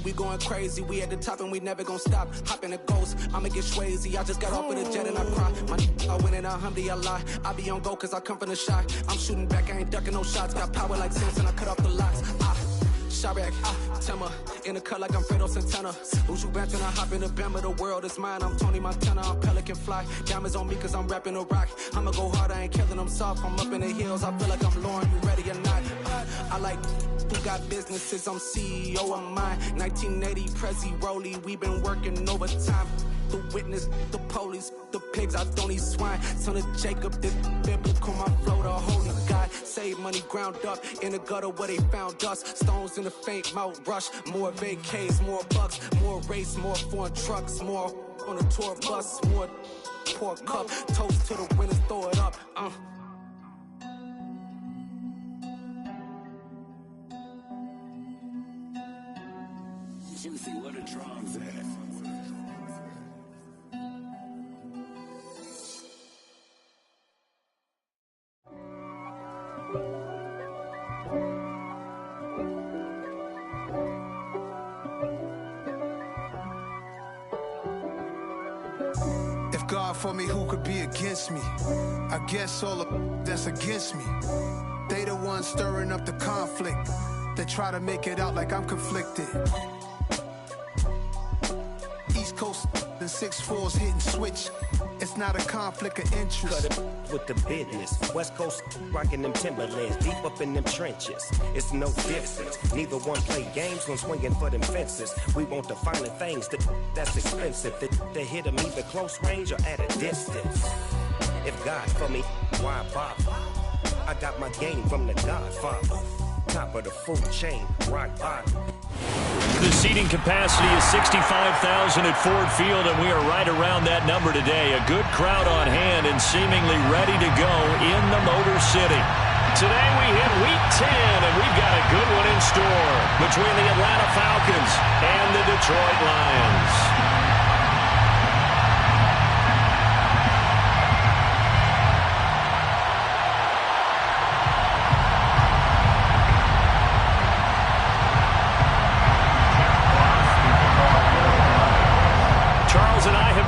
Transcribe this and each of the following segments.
we going crazy. We at the top and we never gonna stop. Hop in a ghost, I'ma get Swayze. I just got off with a jet and I cry. I win in a Humvee, I lie. I be on go cause I come from the shot. I'm shooting back, I ain't ducking no shots. Got power like Samson, I cut off the locks. Chirac, Timmer, in the cut like I'm Fredo Santana. Who's you bent when I hop in the Bama? The world is mine, I'm Tony Montana, I'm Pelican Fly. Diamonds on me cause I'm rapping a rock. I'ma go hard, I ain't killing them soft. I'm up in the hills, I feel like I'm Lauren, you ready or not? I like who got businesses, I'm CEO of mine. 1980, Prezi Rolly, we been working overtime. The witness, the police, the pigs, I don't eat swine. Son of Jacob, this biblical, my flow, the holy God. Save money ground up in the gutter where they found us. Stones in the faint mouth rush. More vacays, more bucks, more race, more foreign trucks, more on a tour bus, more pour cup. Toast to the winners, throw it up. Juicy, what a drums at. If God for me, who could be against me? I guess all of that's against me. They the ones stirring up the conflict. They try to make it out like I'm conflicted. East Coast and 6'4's hitting switch. It's not a conflict of interest. Cut it with the business. West Coast rocking them Timberlands, deep up in them trenches. It's no difference. Neither one play games when swinging for them fences. We want the finer things that's expensive. That hit them either close range or at a distance. If God for me, why bother? I got my game from the Godfather. Top of the food chain, rock bottom. The seating capacity is 65,000 at Ford Field, and we are right around that number today. A good crowd on hand and seemingly ready to go in the Motor City. Today we hit Week 10, and we've got a good one in store between the Atlanta Falcons and the Detroit Lions.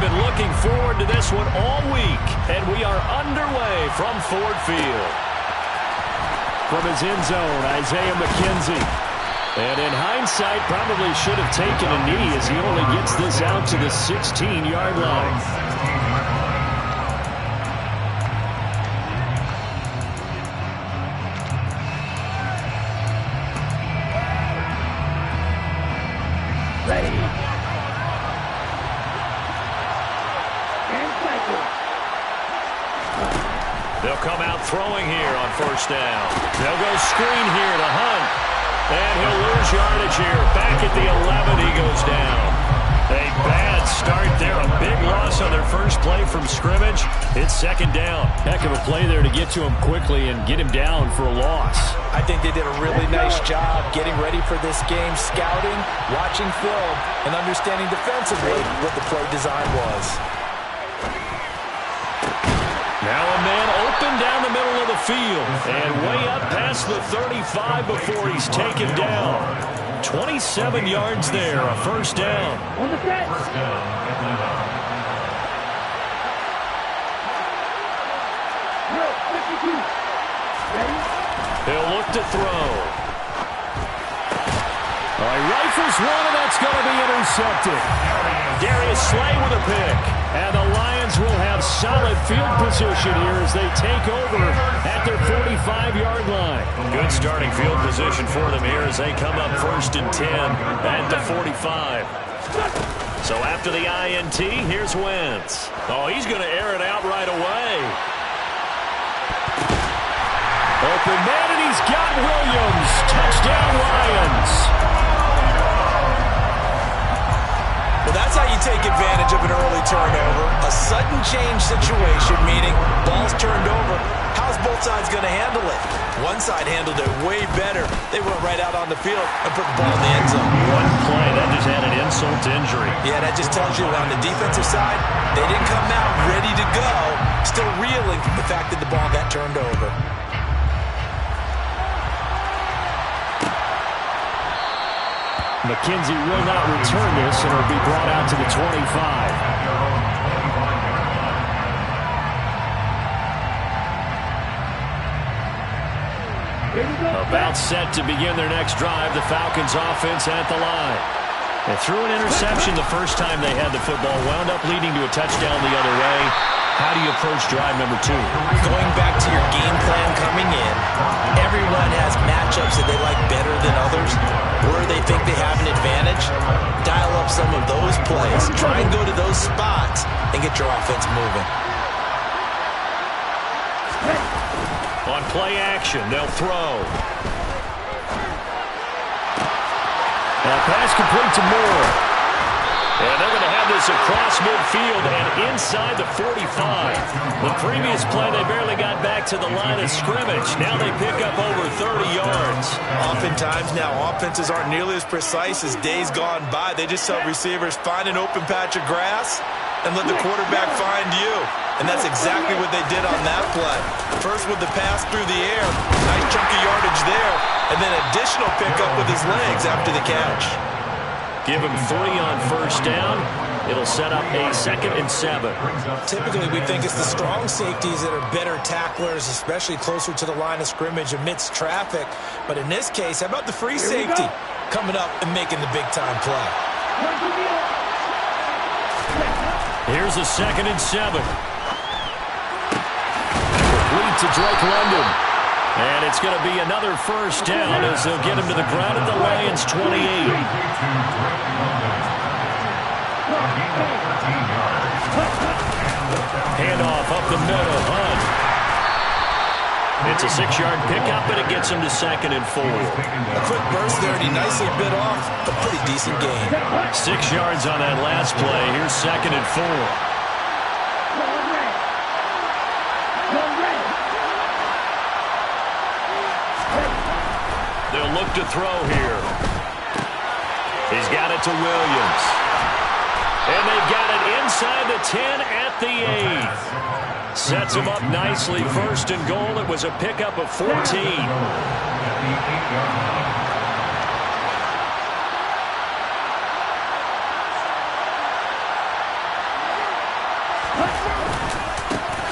Been looking forward to this one all week, and we are underway from Ford Field. From his end zone, Isaiah McKenzie. And in hindsight, probably should have taken a knee as he only gets this out to the 16-yard line. They'll come out throwing here on first down. They'll go screen here to Hunt. And he'll lose yardage here. Back at the 11, he goes down. A bad start there. A big loss on their first play from scrimmage. It's second down. Heck of a play there to get to him quickly and get him down for a loss. I think they did a really nice job getting ready for this game, scouting, watching film, and understanding defensively what the play design was. Now a man open down the middle of the field and way up past the 35 before he's taken down. 27 yards there, a first down. On the set. He'll look to throw. He rifles one, and that's going to be intercepted. Darius Slay with a pick. And the Lions will have solid field position here as they take over at their 45-yard line. Good starting field position for them here as they come up first and 10 at the 45. So after the INT, here's Wentz. Oh, he's going to air it out right away. Open man, and he's got Williams. Touchdown, Lions. Well, that's how you take advantage of an early turnover. A sudden change situation, meaning ball's turned over. How's both sides going to handle it? One side handled it way better. They went right out on the field and put the ball in the end zone. One play, that just had an insult to injury. Yeah, that just tells you on the defensive side, they didn't come out ready to go, still reeling from the fact that the ball got turned over. McKenzie will not return this, and it'll be brought out to the 25. About set to begin their next drive. The Falcons offense at the line. They threw an interception the first time they had the football, wound up leading to a touchdown the other way. How do you approach drive number 2? Going back to your game plan coming in, everyone has matchups that they like better than others. Where they think they have an advantage, dial up some of those plays. Try and go to those spots and get your offense moving. On play action, they'll throw. And pass complete to Moore. And they're going to have this across midfield and inside the 45. The previous play, they barely got back to the line of scrimmage. Now they pick up over 30 yards. Oftentimes now, offenses aren't nearly as precise as days gone by. They just tell receivers, find an open patch of grass and let the quarterback find you. And that's exactly what they did on that play. First with the pass through the air, nice chunky yardage there, and then additional pickup with his legs after the catch. Give him 3 on first down. It'll set up a 2nd and 7. Typically, we think it's the strong safeties that are better tacklers, especially closer to the line of scrimmage amidst traffic. But in this case, how about the free safety coming up and making the big-time play? Here's a 2nd and 7. Complete to Drake London. And it's going to be another first down as they'll get him to the ground at the Lions' 28. Handoff up the middle, Hunt. It's a 6-yard pickup, and it gets him to 2nd and 4. A quick burst there, and he nicely bit off a pretty decent gain. 6 yards on that last play. Here's 2nd and 4. They'll look to throw here. He's got it to Williams. And they've got it inside the 10 at the 8. Sets him up nicely. 1st and goal. It was a pickup of 14.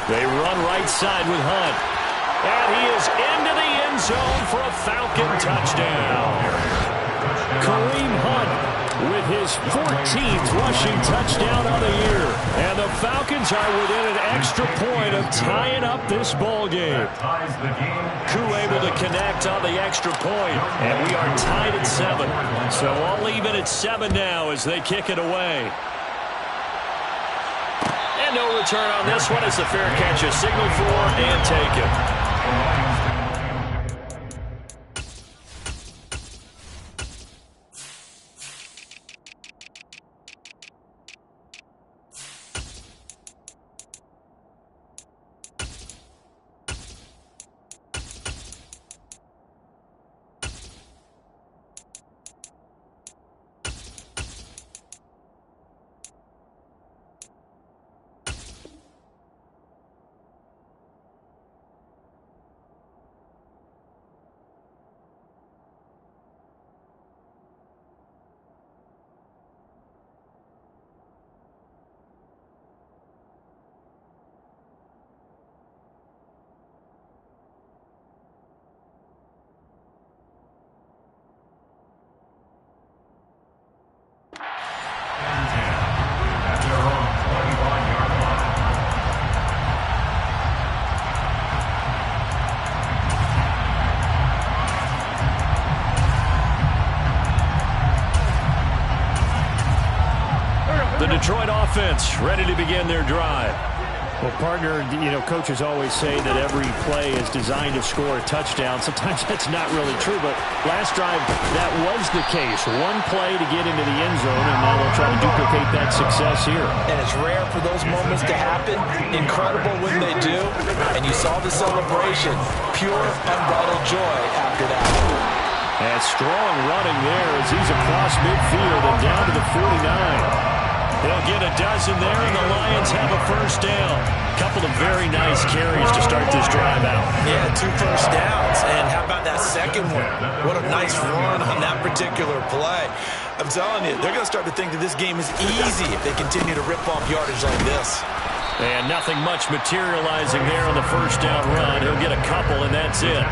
They run right side with Hunt. And he is into the end zone for a Falcon touchdown. Kareem Hunt with his 14th rushing touchdown on the year. And the Falcons are within an extra point of tying up this ball game. Koo able to connect on the extra point. And we are tied at 7. So all even at 7 now as they kick it away. And no return on this one as the fair catch is signaled for and taken. The Detroit offense ready to begin their drive. Well, partner, coaches always say that every play is designed to score a touchdown. Sometimes that's not really true, but last drive, that was the case. One play to get into the end zone, and now they'll try to duplicate that success here. And it's rare for those moments to happen. Incredible when they do. And you saw the celebration. Pure, unbridled joy after that. And strong running there as he's across midfield and down to the 49. They'll get a dozen there, and the Lions have a first down. couple of very nice carries to start this drive out. Yeah, 2 first downs. And how about that second one? What a nice run on that particular play. I'm telling you, they're going to start to think that this game is easy if they continue to rip off yardage like this. And nothing much materializing there on the first down run. He'll get a couple, and that's it.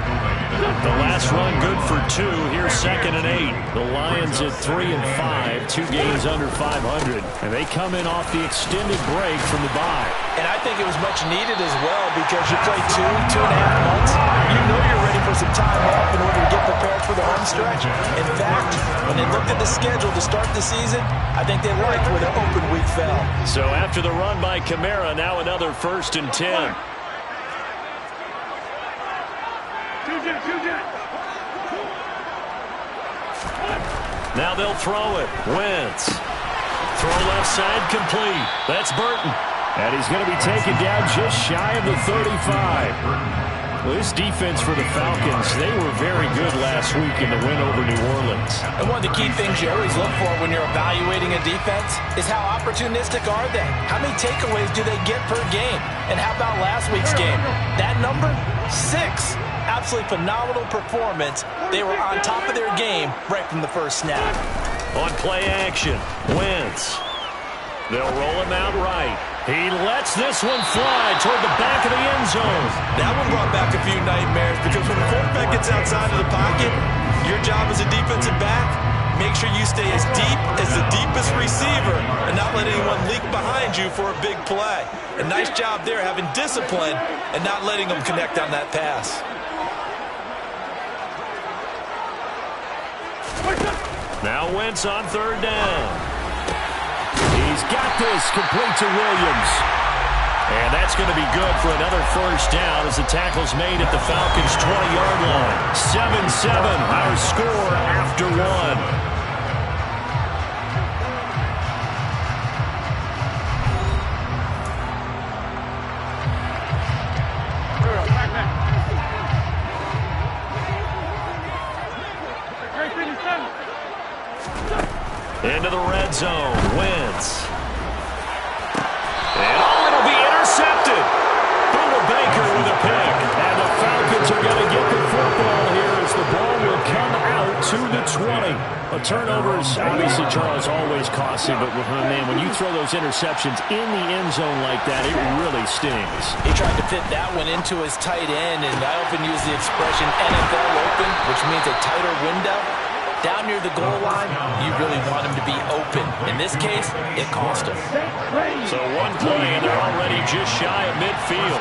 The last run good for 2. Here's 2nd and 8. The Lions at 3 and 5, 2 games under 500. And they come in off the extended break from the bye. And I think it was much needed as well because you play 2.5 months. You know you're ready for some time off in order to get prepared for the home stretch. In fact, when they looked at the schedule to start the season, I think they liked where their open week fell. So after the run by Kamara, now another 1st and 10. Now they'll throw it. Wentz. Throw left side complete. That's Burton. And he's going to be taken down just shy of the 35. Well, this defense for the Falcons, they were very good last week in the win over New Orleans. And one of the key things you always look for when you're evaluating a defense is how opportunistic are they? How many takeaways do they get per game? And how about last week's game? That number? 6. Absolutely phenomenal performance. They were on top of their game right from the first snap. On play action, Wentz. They'll roll him out right. He lets this one fly toward the back of the end zone. That one brought back a few nightmares because when the quarterback gets outside of the pocket, your job as a defensive back, make sure you stay as deep as the deepest receiver and not let anyone leak behind you for a big play. A nice job there having discipline and not letting them connect on that pass. Now Wentz on 3rd down. He's got this complete to Williams. And that's going to be good for another 1st down as the tackle's made at the Falcons' 20-yard line. 7-7, our score after 1. Into the red zone, Wentz. And it'll be intercepted. Budda Baker with a pick. And the Falcons are going to get the football here as the ball will come out to the 20. A turnover is obviously, Charles, always costly, but when you throw those interceptions in the end zone like that, it really stings. He tried to fit that one into his tight end, and I often use the expression NFL open, which means a tighter window. Down near the goal line, you really want him to be open. In this case, it cost him. So one play, and they're already just shy of midfield.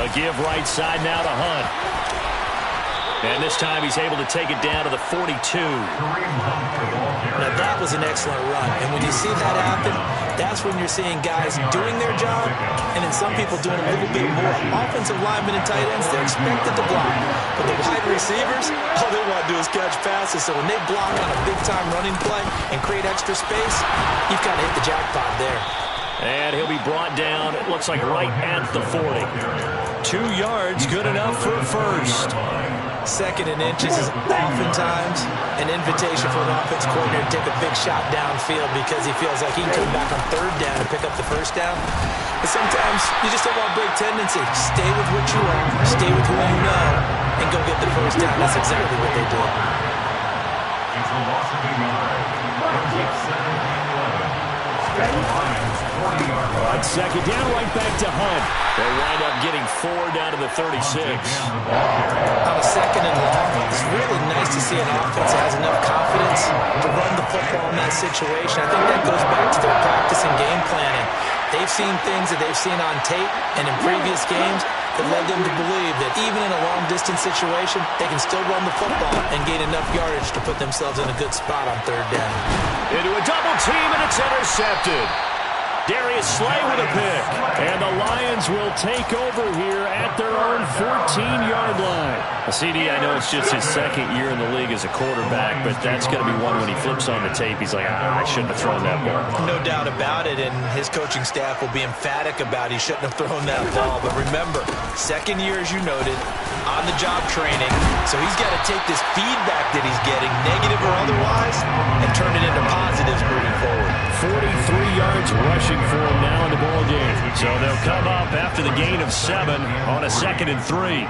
A give right side now to Hunt. And this time he's able to take it down to the 42. Now that was an excellent run. And when you see that happen, that's when you're seeing guys doing their job and then some people doing a little bit more. Offensive linemen and tight ends, they're expected to block. But the wide receivers, all they want to do is catch passes. So when they block on a big-time running play and create extra space, you've got to hit the jackpot there. And he'll be brought down, it looks like right at the 40. 2 yards, good enough for a 1st. 2nd and inches is oftentimes an invitation for an offense coordinator to take a big shot downfield because he feels like he can come back on 3rd down and pick up the 1st down. But sometimes you just have a break tendency. Stay with what you are, stay with who you know, and go get the 1st down. That's exactly what they did. On 2nd down, right back to Hunt. They'll wind up getting 4 down to the 36. On a 2nd and long, it's really nice to see an offense that has enough confidence to run the football in that situation. I think that goes back to their practice and game planning. They've seen things that they've seen on tape and in previous games that led them to believe that even in a long-distance situation, they can still run the football and gain enough yardage to put themselves in a good spot on 3rd down. Into a double team, and it's intercepted. Darius Slay with a pick. And the Lions will take over here at their own 14-yard line. CD, I know it's just his 2nd year in the league as a quarterback, but that's going to be one when he flips on the tape, he's like, I shouldn't have thrown that ball. No doubt about it, and his coaching staff will be emphatic about he shouldn't have thrown that ball. But remember, 2nd year, as you noted, on-the-job training, so he's got to take this feedback that he's getting, negative or otherwise, and turn it into positives moving forward. 43 yards rushing for the gain of 7 on a 2nd and 3.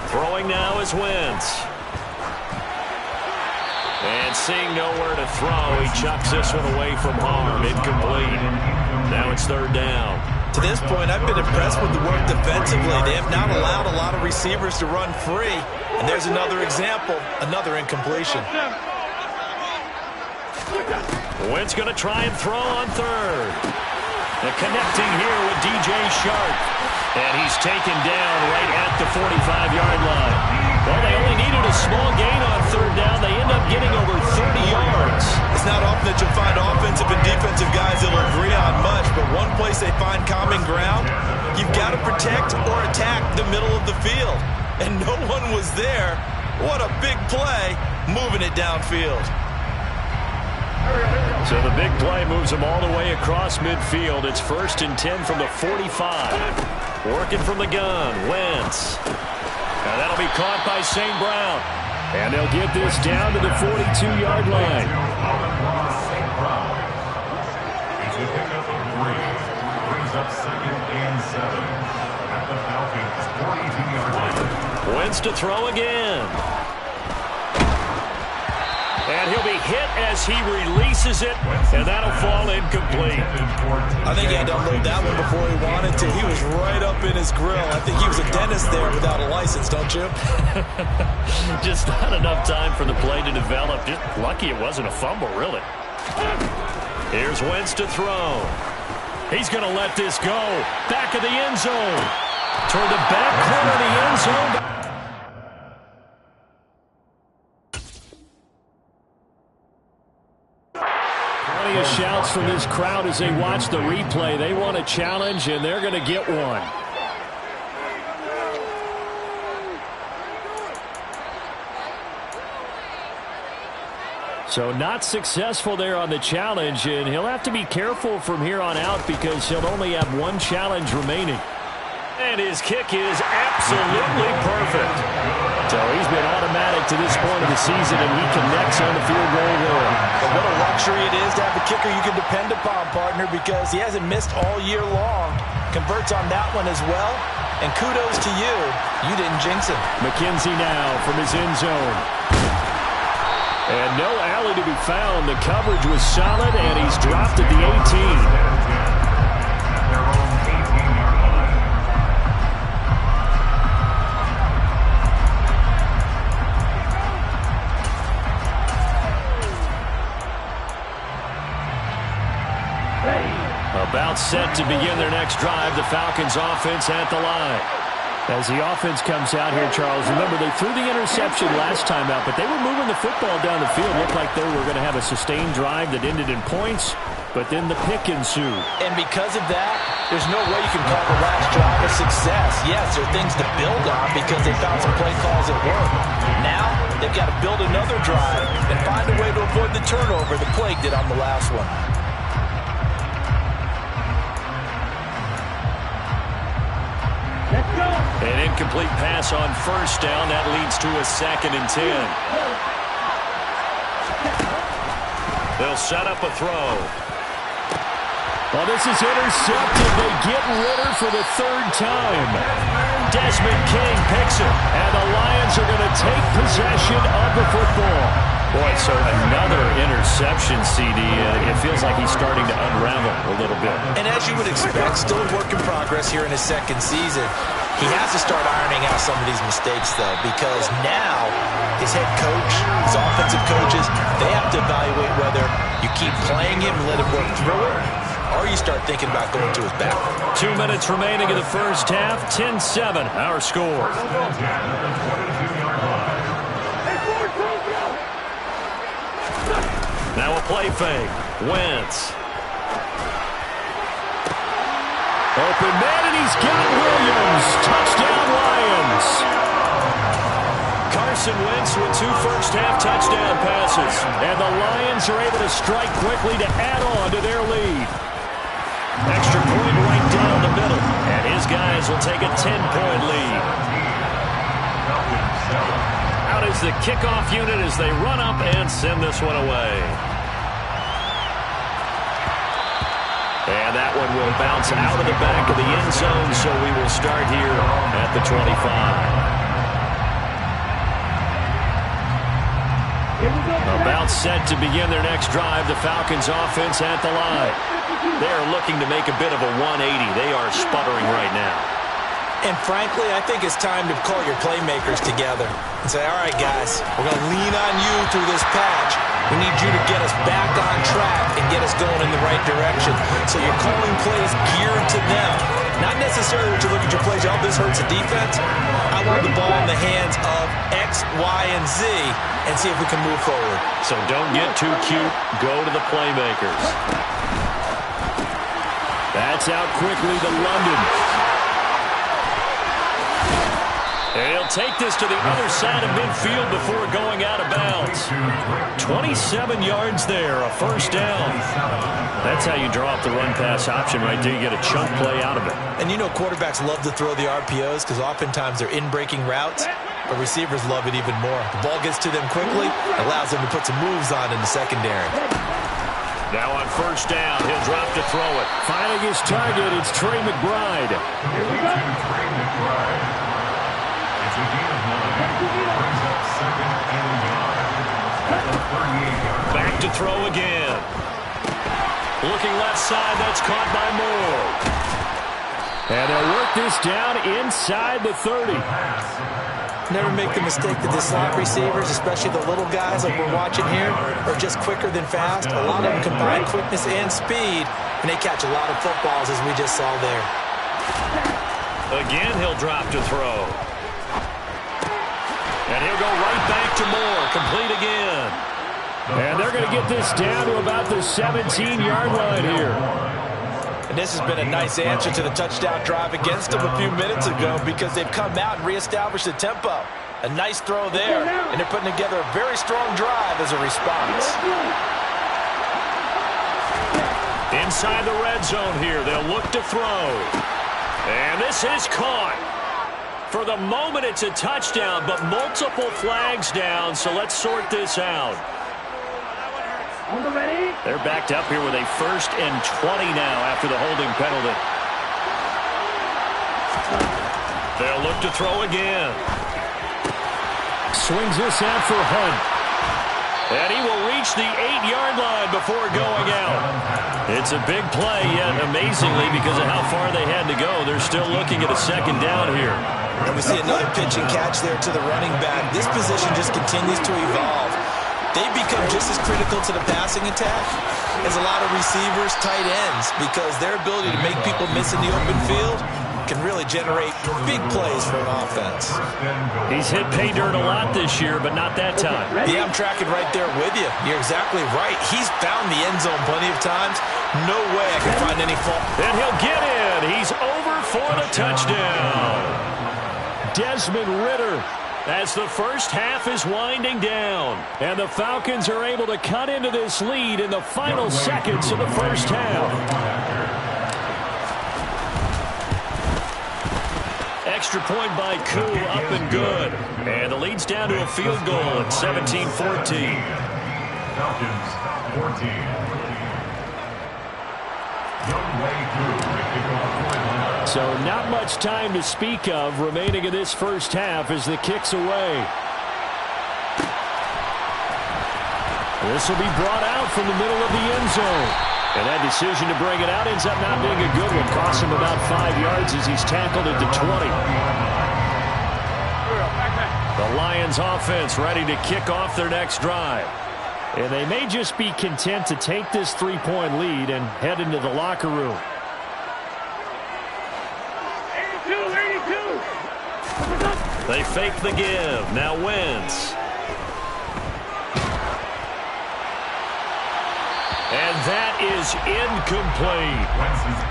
Throwing now is Wentz. And seeing nowhere to throw, he chucks this one away from harm. Incomplete. Now it's 3rd down. To this point, I've been impressed with the work defensively. They have not allowed a lot of receivers to run free. And there's another example, another incompletion. Wentz going to try and throw on 3rd. And connecting here with DJ Shark. And he's taken down right at the 45-yard line. Well, they only needed a small gain on 3rd down. They end up getting over 30 yards. It's not often that you'll find offensive and defensive guys that will agree on much, but one place they find common ground, you've got to protect or attack the middle of the field. And no one was there. What a big play, moving it downfield. So the big play moves them all the way across midfield. It's 1st and 10 from the 45. Working from the gun, Wentz. Now that'll be caught by St. Brown. And they'll get this down to the 42-yard line. Wentz to throw again. And he'll be hit as he releases it, and that'll fall incomplete. I think he had to unload that one before he wanted to. He was right up in his grill. I think he was a dentist there without a license, don't you? Just not enough time for the play to develop. Just lucky it wasn't a fumble, really. Here's Wentz to throw. He's going to let this go. Back of the end zone. Toward the back corner of the end zone. Plenty of shouts from this crowd as they watch the replay. They want a challenge, and they're going to get one. So not successful there on the challenge, and he'll have to be careful from here on out because he'll only have one challenge remaining. And his kick is absolutely perfect. So he's been automatic to this point of the season, and he connects on the field goal there. But what a luxury it is to have a kicker you can depend upon, partner, because he hasn't missed all year long. Converts on that one as well. And kudos to you. You didn't jinx him. McKenzie now from his end zone. And no alley to be found. The coverage was solid, and he's dropped at the 18. About set to begin their next drive. The Falcons offense at the line. As the offense comes out here, Charles, remember they threw the interception last time out, but they were moving the football down the field. Looked like they were going to have a sustained drive that ended in points, but then the pick ensued. And because of that, there's no way you can call the last drive a success. Yes, there are things to build on because they found some play calls at work. Now, they've got to build another drive and find a way to avoid the turnover the Plague did on the last one. An incomplete pass on first down. That leads to a 2nd and 10. They'll set up a throw. Well, this is intercepted. They get Ritter for the 3rd time. Desmond King picks it, and the Lions are going to take possession of the football. Boy, so another interception, CD. It feels like he's starting to unravel a little bit. And as you would expect, still a work in progress here in his 2nd season. He has to start ironing out some of these mistakes, though, because now his head coach, his offensive coaches, they have to evaluate whether you keep playing him and let him work through it, or you start thinking about going to his back. 2 minutes remaining in the first half. 10-7, our score. Now a play fake. Wentz. Open man, and he's got Williams. Touchdown, Lions. Carson Wentz with 2 first-half touchdown passes. And the Lions are able to strike quickly to add on to their lead. Extra point right down the middle. And his guys will take a 10-point lead. Out is the kickoff unit as they run up and send this one away. And that one will bounce out of the back of the end zone, so we will start here at the 25. About set to begin their next drive, the Falcons offense at the line. They are looking to make a bit of a 180. They are sputtering right now. And frankly, I think it's time to call your playmakers together and say, all right, guys, we're going to lean on you through this patch. We need you to get us back on track and get us going in the right direction. So you're calling plays geared to them. Not necessarily that you look at your plays, oh, this hurts the defense. I want the ball in the hands of X, Y, and Z and see if we can move forward. So don't get too cute. Go to the playmakers. That's out quickly to London. And he'll take this to the other side of midfield before going out of bounds. 27 yards there, a first down. That's how you draw up the run-pass option right there. You get a chunk play out of it. And you know quarterbacks love to throw the RPOs because oftentimes they're in-breaking routes, but receivers love it even more. The ball gets to them quickly, allows them to put some moves on in the secondary. Now on first down, he'll drop to throw it. Finding his target, it's Trey McBride. Here we go. Trey McBride. It's a gain of 9. Brings up second and 9. At the 38-yard. Back to throw again. Looking left side, that's caught by Moore. And they'll work this down inside the 30. Never make the mistake that the slot receivers, especially the little guys like we're watching here, are just quicker than fast. A lot of them combine quickness and speed, and they catch a lot of footballs, as we just saw there. Again, he'll drop to throw. And he'll go right back to Moore, complete again. And they're going to get this down to about the 17-yard line here. And this has been a nice answer to the touchdown drive against them a few minutes ago because they've come out and reestablished the tempo. A nice throw there, and they're putting together a very strong drive as a response. Inside the red zone here, they'll look to throw. And this is caught. For the moment, it's a touchdown, but multiple flags down, so let's sort this out. They're backed up here with a 1st and 20 now after the holding penalty. They'll look to throw again. Swings this out for Hunt. And he will reach the 8-yard line before going out. It's a big play, yet amazingly, because of how far they had to go, they're still looking at a second down here. And we see another pitch and catch there to the running back. This position just continues to evolve. They become just as critical to the passing attack as a lot of receivers, tight ends, because their ability to make people miss in the open field can really generate big plays for an offense. He's hit pay dirt a lot this year, but not that time. Yeah, I'm tracking right there with you. You're exactly right. He's found the end zone plenty of times. No way I can find any fault. And he'll get in. He's over for the touchdown. Desmond Ridder, as the first half is winding down. And the Falcons are able to cut into this lead in the final seconds of the first half. Extra point by Koo, up and good. And the lead's down to a field goal at 17-14. Falcons 14. So not much time to speak of remaining in this first half as the kick's away. This will be brought out from the middle of the end zone. And that decision to bring it out ends up not being a good one. Costs him about 5 yards as he's tackled at the 20. The Lions offense ready to kick off their next drive. And they may just be content to take this 3-point lead and head into the locker room. 82. They fake the give. Now Wentz. And that is incomplete.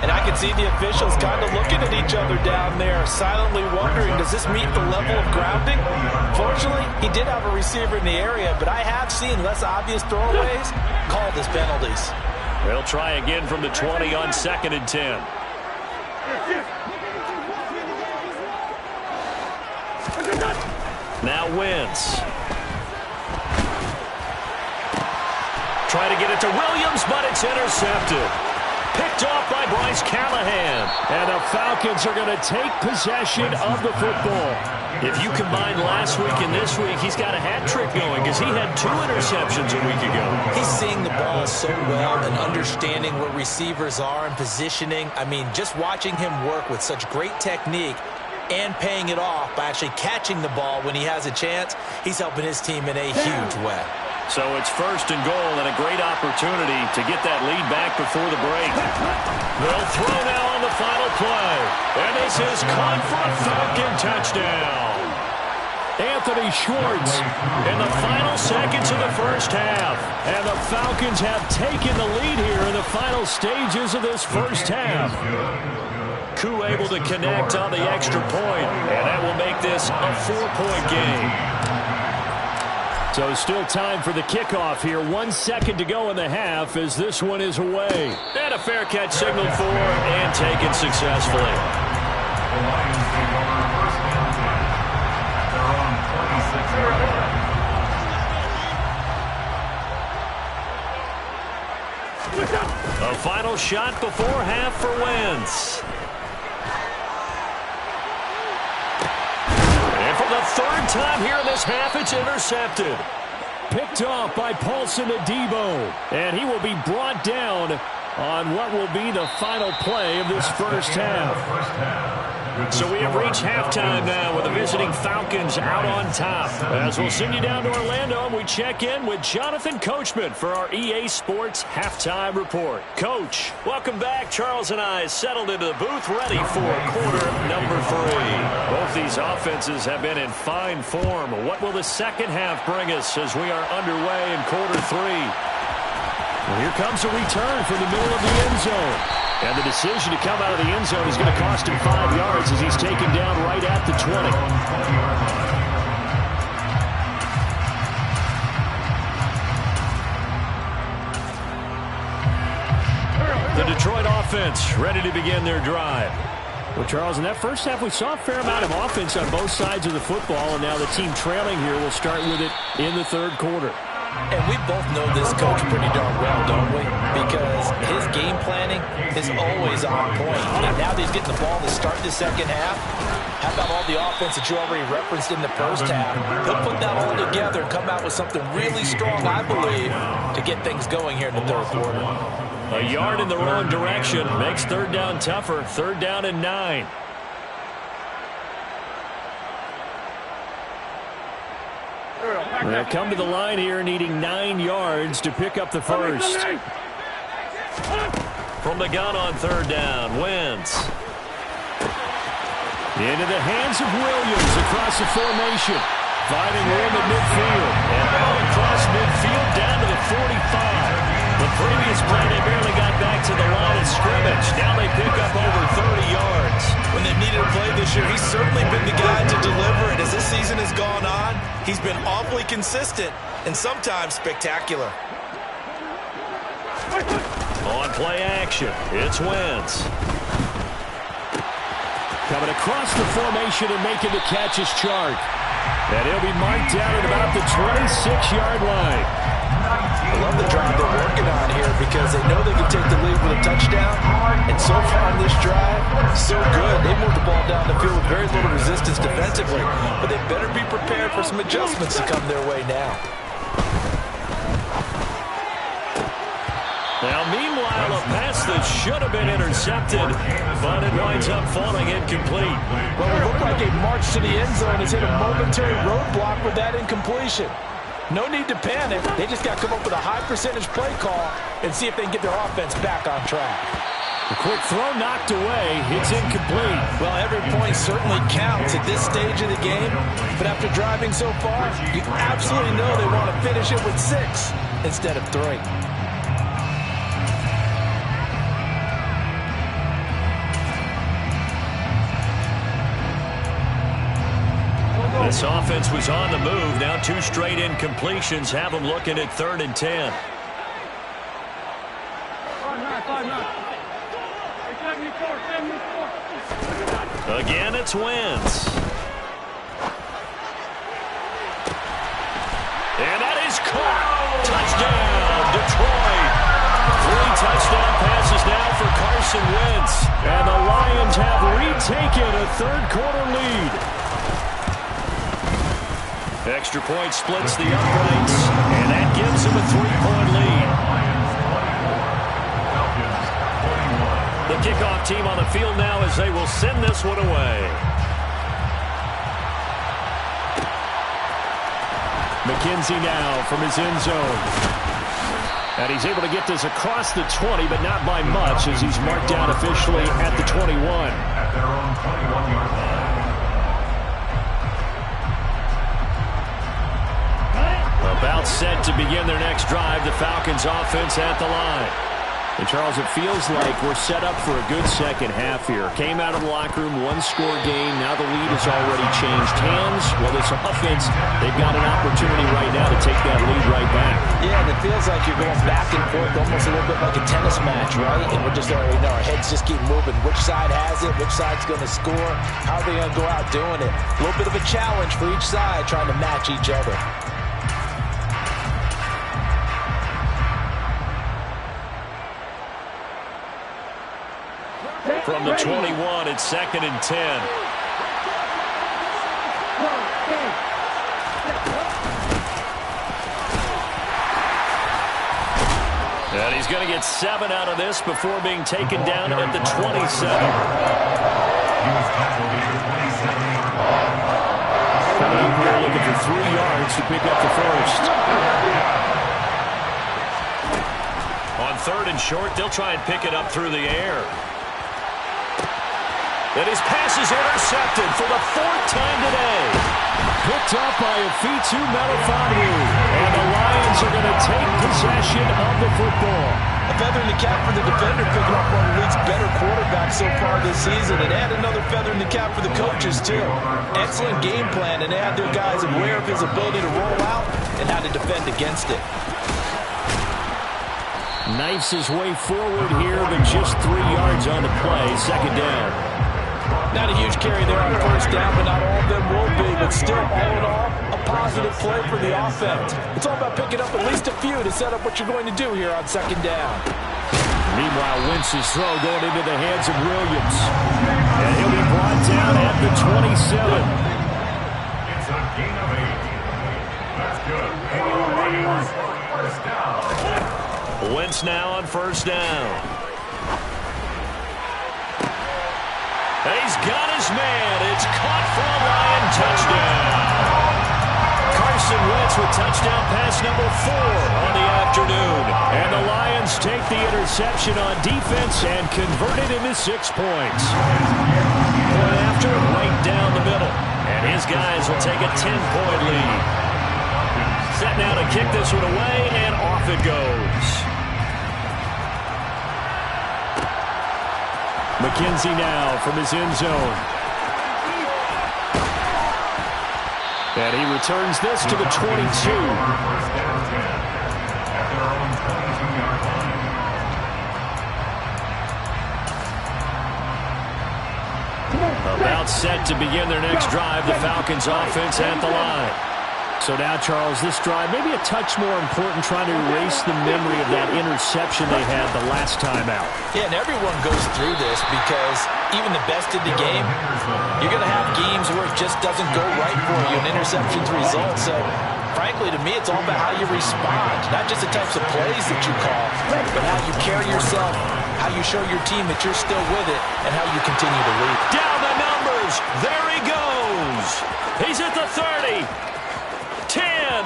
And I can see the officials kind of looking at each other down there, silently wondering, does this meet the level of grounding? Fortunately, he did have a receiver in the area, but I have seen less obvious throwaways called as penalties. They'll try again from the 20 on 2nd and 10. Now Wentz. it to Williams, but it's intercepted. Picked off by Bryce Callahan. And the Falcons are going to take possession of the football. If you combine last week and this week, he's got a hat trick going because he had 2 interceptions a week ago. He's seeing the ball so well and understanding where receivers are and positioning. I mean, just watching him work with such great technique and paying it off by actually catching the ball when he has a chance, he's helping his team in a huge way. So it's 1st and goal and a great opportunity to get that lead back before the break. They'll throw now on the final play. And this is caught for a Falcon touchdown. Anthony Schwartz in the final seconds of the first half. And the Falcons have taken the lead here in the final stages of this first half. Koo able to connect on the extra point, and that will make this a 4-point game. So still time for the kickoff here. 1 second to go in the half as this one is away. And a fair catch signaled for and taken successfully. The Lions take over first down 10 at their own 26-yard line. A final shot before half for Wentz. For the 3rd time here in this half, it's intercepted. Picked off by Paulson Adebo. And he will be brought down on what will be the final play of this first half. So we have reached halftime now with the visiting Falcons out on top. As we'll send you down to Orlando and we check in with Jonathan Coachman for our EA Sports Halftime Report. Coach, welcome back. Charles and I settled into the booth ready for quarter number 3. Both these offenses have been in fine form. What will the second half bring us as we are underway in quarter 3? Well, here comes a return from the middle of the end zone. And the decision to come out of the end zone is going to cost him 5 yards as he's taken down right at the 20. The Detroit offense ready to begin their drive. Well, Charles, in that first half, we saw a fair amount of offense on both sides of the football, and now the team trailing here will start with it in the 3rd quarter. And we both know this coach pretty darn well, don't we? Because his game planning is always on point. And now that he's getting the ball to start the second half, how about all the offense that you already referenced in the first half? He'll put that all together and come out with something really strong, I believe, to get things going here in the 3rd quarter. A yard in the wrong direction makes 3rd down tougher. 3rd down and 9. They'll come to the line here needing 9 yards to pick up the first. From the gun on 3rd down, Wentz. Into the hands of Williams across the formation. Finding room at midfield. And all across midfield down to the 45. The previous play, they barely got back to the line of scrimmage. Now they pick up over 30 yards. When they've needed a play this year, he's certainly been the guy to deliver it. As this season has gone on, he's been awfully consistent and sometimes spectacular. On play action, it's Wentz. Coming across the formation and making the catch is Chark. And he'll be marked down at about the 26-yard line. I love the drive they're working on here because they know they can take the lead with a touchdown. And so far on this drive, so good. They moved the ball down the field with very little resistance defensively. But they better be prepared for some adjustments to come their way now. Now, meanwhile, a pass that should have been intercepted, but it winds up falling incomplete. Well, it looked like a march to the end zone has hit a momentary roadblock with that incompletion. No need to panic. They just got to come up with a high percentage play call and see if they can get their offense back on track. The quick throw knocked away. It's incomplete. Well, every point certainly counts at this stage of the game. But after driving so far, you absolutely know they want to finish it with 6 instead of 3. This offense was on the move. Now 2 straight incompletions have them looking at 3rd and 10. Again, it's Wentz. And that is caught. Touchdown, Detroit. Carson Wentz. And the Lions have retaken a third-quarter lead. Extra point splits the uprights, and that gives them a 3-point lead. The kickoff team on the field now as they will send this one away. McKenzie now from his end zone. And he's able to get this across the 20, but not by much as he's marked down officially at the 21. At their own 21-yard line. About set to begin their next drive, the Falcons offense at the line. And Charles, it feels like we're set up for a good second half here. Came out of the locker room, one-score game. Now the lead has already changed hands. Well, this offense, they've got an opportunity right now to take that lead right back. Yeah, and it feels like you're going back and forth, almost a little bit like a tennis match, right? And we're just already know our heads just keep moving. Which side has it? Which side's going to score? How are they going to go out doing it? A little bit of a challenge for each side, trying to match each other. From the 21, it's 2nd and 10. And he's going to get 7 out of this before being taken down at the 27. He was tackled at the 27. They're looking for 3 yards to pick up the first. On 3rd and short, they'll try and pick it up through the air. And his pass is intercepted for the 4th time today. Picked up by Afitu Melifonwu. And the Lions are going to take possession of the football. A feather in the cap for the defender, picking up one of the league's better quarterbacks so far this season. And add another feather in the cap for the coaches, too. Excellent game plan, and they had their guys aware of his ability to roll out and how to defend against it. Knifes his way forward here, but just 3 yards on the play. 2nd down. Not a huge carry there on 1st down, but not all of them will be. But still, all in all, a positive play for the offense. It's all about picking up at least a few to set up what you're going to do here on 2nd down. Meanwhile, Wentz's throw going into the hands of Williams. And he'll be brought down at the 27. It's a gain of 8. That's good. And the Lions, 1st down. Wentz now on 1st down. And he's got his man. It's caught for a Lion touchdown. Carson Wentz with touchdown pass number 4 on the afternoon. And the Lions take the interception on defense and convert it into 6 points. Point after, right down the middle. And his guys will take a 10-point lead. Set now to kick this one away, and off it goes. McKenzie now from his end zone. And he returns this to the 22. About set to begin their next drive, the Falcons offense at the line. So now, Charles, this drive maybe a touch more important, trying to erase the memory of that interception they had the last time out. Yeah, and everyone goes through this because even the best in the game, you're going to have games where it just doesn't go right for you, and interceptions result. So, frankly, to me, it's all about how you respond, not just the types of plays that you call, but how you carry yourself, how you show your team that you're still with it, and how you continue to lead. Down the numbers. There he goes. He's at the 30. 10.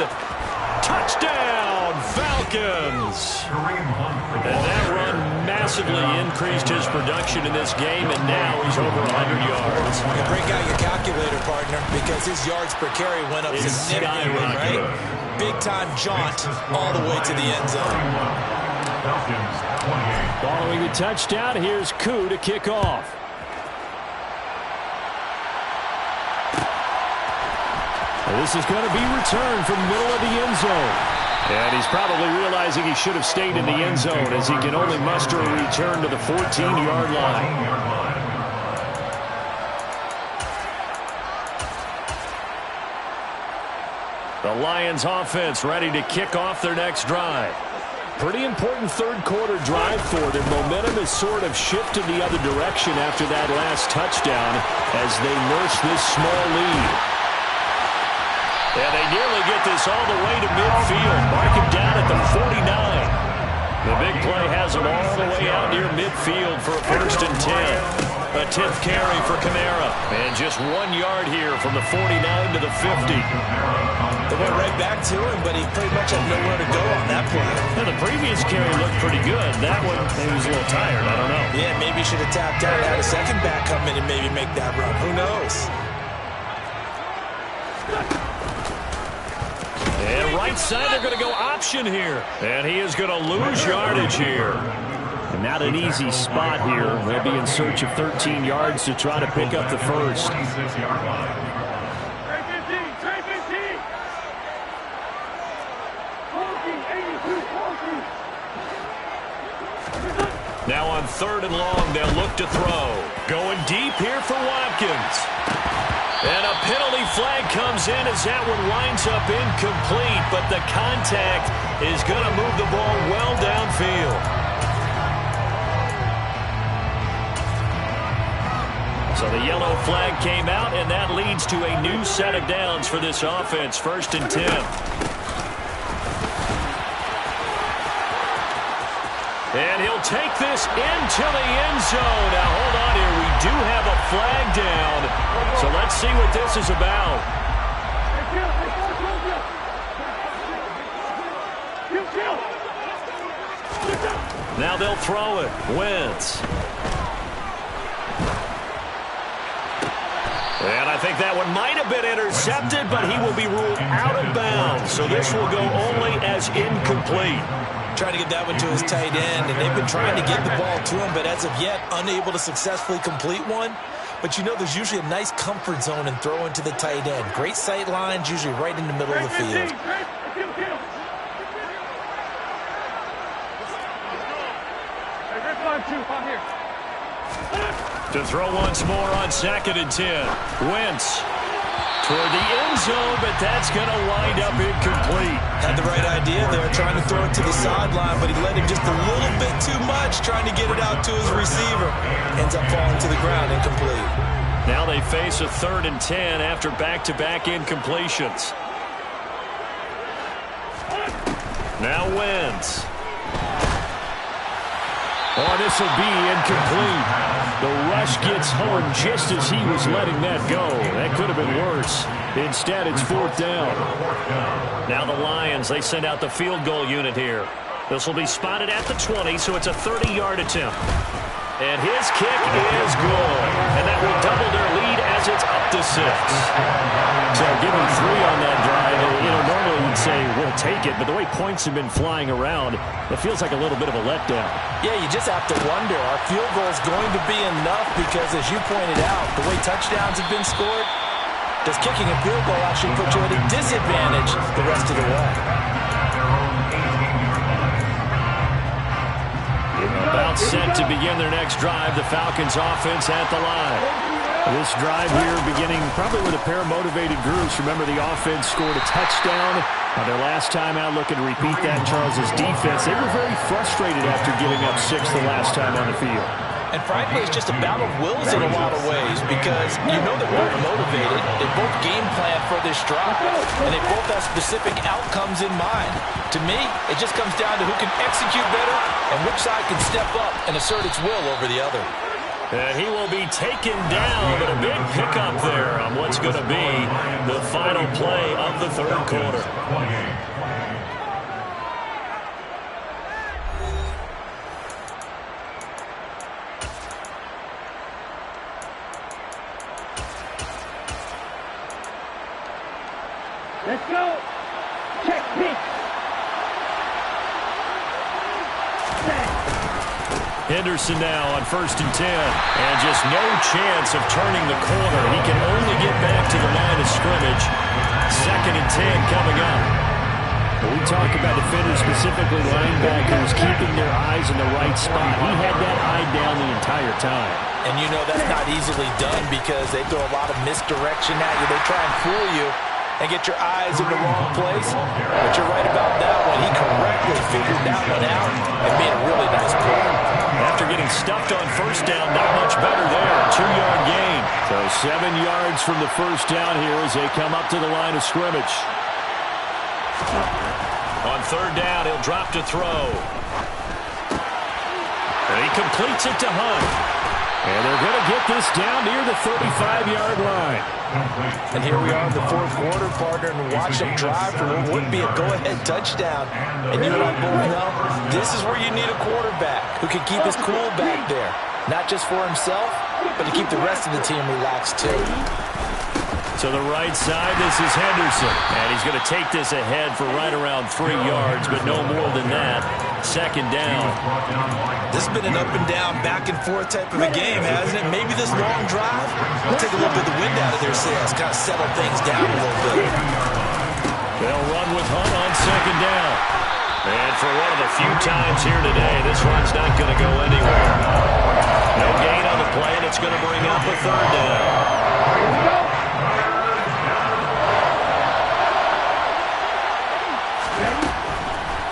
Touchdown, Falcons. And that run massively increased his production in this game, and now he's over 100 yards. You break out your calculator, partner, because his yards per carry went up significantly, right? Big-time jaunt all the way to the end zone. Following the touchdown, here's Koo to kick off. This is going to be returned from the middle of the end zone. And he's probably realizing he should have stayed in the end zone as he can only muster a return to the 14-yard line. The Lions offense ready to kick off their next drive. Pretty important third-quarter drive for them. Momentum has sort of shifted the other direction after that last touchdown as they nurse this small lead. And they nearly get this all the way to midfield. Mark him down at the 49. The big play has them all the way out near midfield for a 1st and 10. A 10th carry for Kamara. And just 1 yard here from the 49 to the 50. They went right back to him, but he pretty much had nowhere to go on that play. Now, the previous carry looked pretty good. That one, he was a little tired. I don't know. Yeah, maybe he should have tapped out, had a second back come in and maybe make that run. Who knows? And right side, they're going to go option here. And he is going to lose yardage here. And not an easy spot here. They'll be in search of 13 yards to try to pick up the first. Now on 3rd and long, they'll look to throw. Going deep here for Watkins. And a penalty flag comes in as that one winds up incomplete, but the contact is going to move the ball well downfield. So the yellow flag came out, and that leads to a new set of downs for this offense. 1st and 10. And he'll take this into the end zone. Now, hold on here. We do have a flag down. So let's see what this is about. Now they'll throw it. Wentz. And I think that one might have been intercepted, but he will be ruled out of bounds. So this will go only as incomplete. Trying to get that one to his tight end, and they've been trying to get the ball to him, but as of yet, unable to successfully complete one. But you know there's usually a nice comfort zone in throwing to the tight end. Great sight lines, usually right in the middle of the field. To throw once more on 2nd and 10. Wentz toward the end zone, but that's going to wind up incomplete. Had the right idea there, trying to throw it to the sideline, but he let him just a little bit too much, trying to get it out to his receiver. Ends up falling to the ground, incomplete. Now they face a 3rd and 10 after back-to-back incompletions. Now Wentz. Oh, this will be incomplete. The rush gets home just as he was letting that go. That could have been worse. Instead, it's 4th down. Now the Lions, they send out the field goal unit here. This will be spotted at the 20, so it's a 30-yard attempt. And his kick is good. And that will double their lead as it's up to 6. So give him 3 on that drive. You know, normally we'd say we'll take it, but the way points have been flying around, it feels like a little bit of a letdown. Yeah, you just have to wonder, are field goals going to be enough? Because as you pointed out, the way touchdowns have been scored, does kicking a field goal actually put you at a disadvantage the rest of the way? About set to begin their next drive, the Falcons offense at the line. This drive here beginning probably with a pair of motivated groups. Remember, the offense scored a touchdown. Their last time out looking to repeat that in Charles's defense. They were very frustrated after giving up 6 the last time on the field. And frankly, it's just a battle of wills in a lot of ways because you know they're both motivated. They both game plan for this drive, and they both have specific outcomes in mind. To me, it just comes down to who can execute better and which side can step up and assert its will over the other. And he will be taken down, but a big pickup there on what's going to be the final play of the 3rd quarter. Let's go. Check pitch. Henderson now on 1st and 10. And just no chance of turning the corner. He can only get back to the line of scrimmage. 2nd and 10 coming up. When we talk about defenders, specifically linebackers, keeping their eyes in the right spot. He had that eye down the entire time. And you know that's not easily done because they throw a lot of misdirection at you. They try and fool you. and get your eyes in the wrong place. But you're right about that one. He correctly figured that one out and made a really nice play. After getting stuffed on first down, not much better there. 2-yard gain. So 7 yards from the first down here as they come up to the line of scrimmage. On third down, he'll drop to throw. And he completes it to Hunt. And they're going to get this down near the 35-yard line. And here we are in the fourth quarter, partner, and watch them drive for what would be a go-ahead touchdown. And you and I both know this is where you need a quarterback who can keep his cool back there. Not just for himself, but to keep the rest of the team relaxed too. To the right side, this is Henderson. And he's going to take this ahead for right around 3 yards, but no more than that. Second down. This has been an up-and-down, back-and-forth type of a game, hasn't it? Maybe this long drive will take a little bit of the wind out of their sails, kind of settle things down a little bit. They'll run with Hunt on second down. And for one of the few times here today, this run's not going to go anywhere. No gain on the play, and it's going to bring up a third down.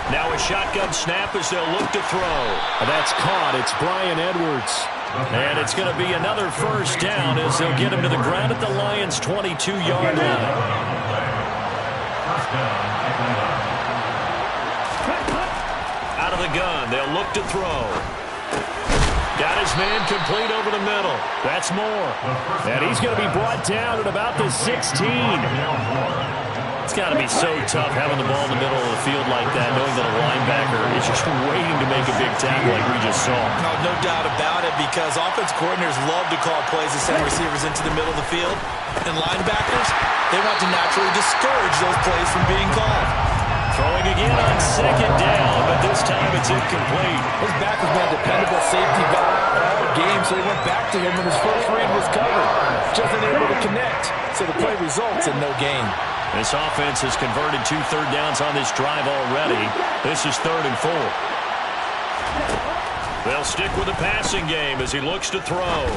Now a shotgun snap as they'll look to throw. That's caught. It's Bryan Edwards. And it's going to be another first down as they'll get him to the ground at the Lions' 22-yard line. Out of the gun, they'll look to throw. Got his man complete over the middle. That's Moore. And he's going to be brought down at about the 16. It's got to be so tough having the ball in the middle of the field like that, knowing that a linebacker is just waiting to make a big tackle like we just saw. No doubt about it, because offense coordinators love to call plays to send receivers into the middle of the field. And linebackers, they want to naturally discourage those plays from being called. Throwing again on second down, but this time it's incomplete. His back has been a dependable safety valve all game, so he went back to him when his first read was covered. Just unable to connect, so the play results in no gain. This offense has converted 2 third downs on this drive already. This is 3rd and 4. They'll stick with the passing game as he looks to throw.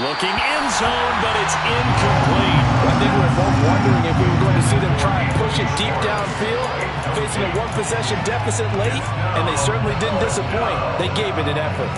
Looking end zone, but it's incomplete. I think we were both wondering if we were going to see them try and push it deep downfield, facing a one-possession deficit late, and they certainly didn't disappoint. They gave it an effort.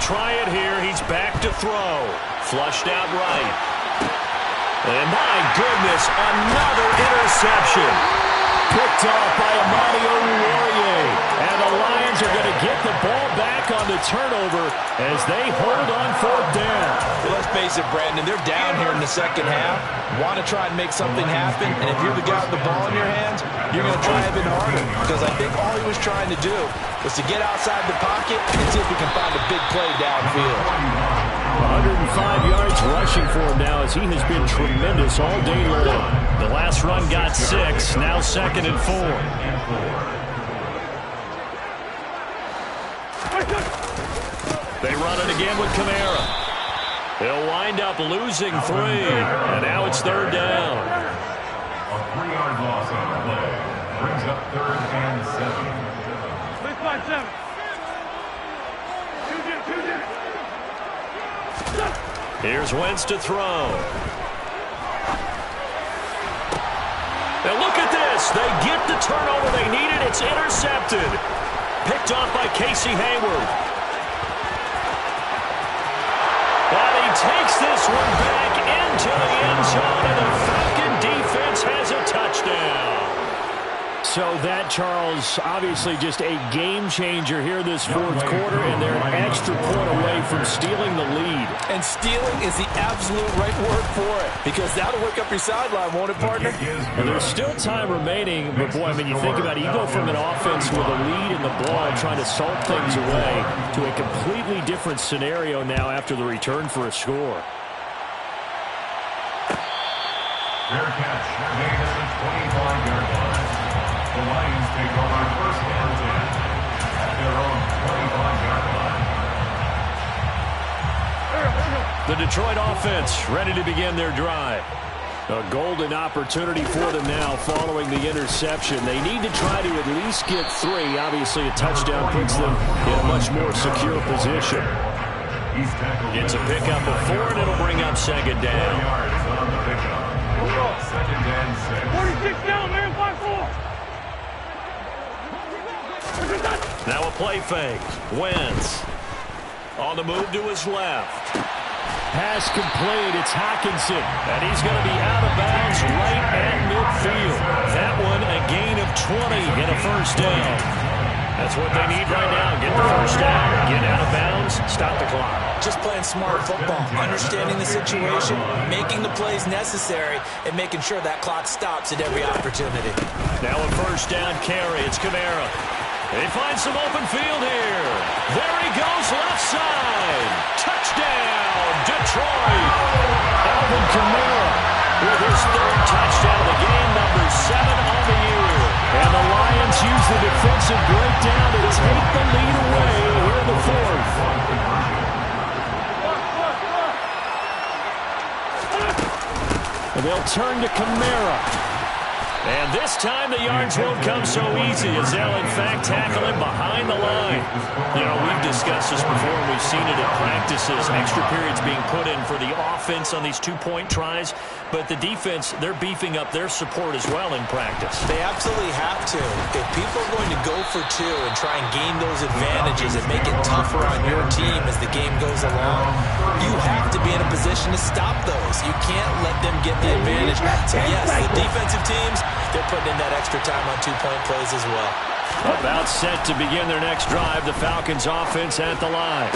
Try it here. He's back to throw. Flushed out right. And my goodness, another interception. Picked off by Amani Oruwariye. And the Lions are going to get the ball back on the turnover as they hold on 4th down. Well, let's face it, Brandon, they're down here in the second half. Want to try and make something happen, and if you're the guy with the ball in your hands, you're going to try even harder, because I think all he was trying to do was to get outside the pocket and see if he can find a big play downfield. 105 yards rushing for him now as he has been tremendous all day long. The last run got 6, now 2nd and 4. They run it again with Kamara. They'll wind up losing 3, and now it's 3rd down. A 3-yard loss on the play brings up 3rd and 7. 6-5-7. Here's Wentz to throw. Now look at this. They get the turnover they needed. It's intercepted. Picked off by Casey Hayward. And he takes this one back into the end zone, and the Falcon defense has a touchdown. So that, Charles, obviously just a game changer here this 4th quarter, and they're an extra point away from stealing the lead. And stealing is the absolute right word for it, because that'll wake up your sideline, won't it, partner? And there's still time remaining, but boy, I mean, you think about it, you go from an offense with a lead in the ball trying to salt things away to a completely different scenario now after the return for a score. Fair catch made at the 25-yard line. The Lions take over first and 10 at their own 25-yard line. The Detroit offense ready to begin their drive. A golden opportunity for them now following the interception. They need to try to at least get 3. Obviously, a touchdown puts them in a much more secure position. It's a pickup of 4, and it'll bring up second down. 4 yards on the pickup. Second and 6. 46 down, man, 5-4. Now a play fake. Wentz on the move to his left. Pass complete. It's Hockenson. And he's going to be out of bounds right at midfield. That one a gain of 20 and a first down. That's what they need right now. Get the first down, get out of bounds, stop the clock. Just playing smart football, understanding the situation, making the plays necessary, and making sure that clock stops at every opportunity. Now a first down carry. It's Kamara. They find some open field here. There he goes, left side. Touchdown, Detroit. Alvin Kamara with his 3rd touchdown of the game, number 7 on the year. And the Lions use the defensive breakdown to take the lead away here in the 4th. And they'll turn to Kamara. And this time the yards won't come so easy as they'll, in fact, tackle him behind the line. You know, we've discussed this before, and we've seen it in practices. Extra periods being put in for the offense on these 2-point tries. But the defense, they're beefing up their support as well in practice. They absolutely have to. If people are going to go for 2 and try and gain those advantages and make it tougher on your team as the game goes along, you have to be in a position to stop those. You can't let them get the advantage. So, yes, the defensive teams, they're putting in that extra time on 2-point plays as well. About set to begin their next drive, the Falcons offense at the line.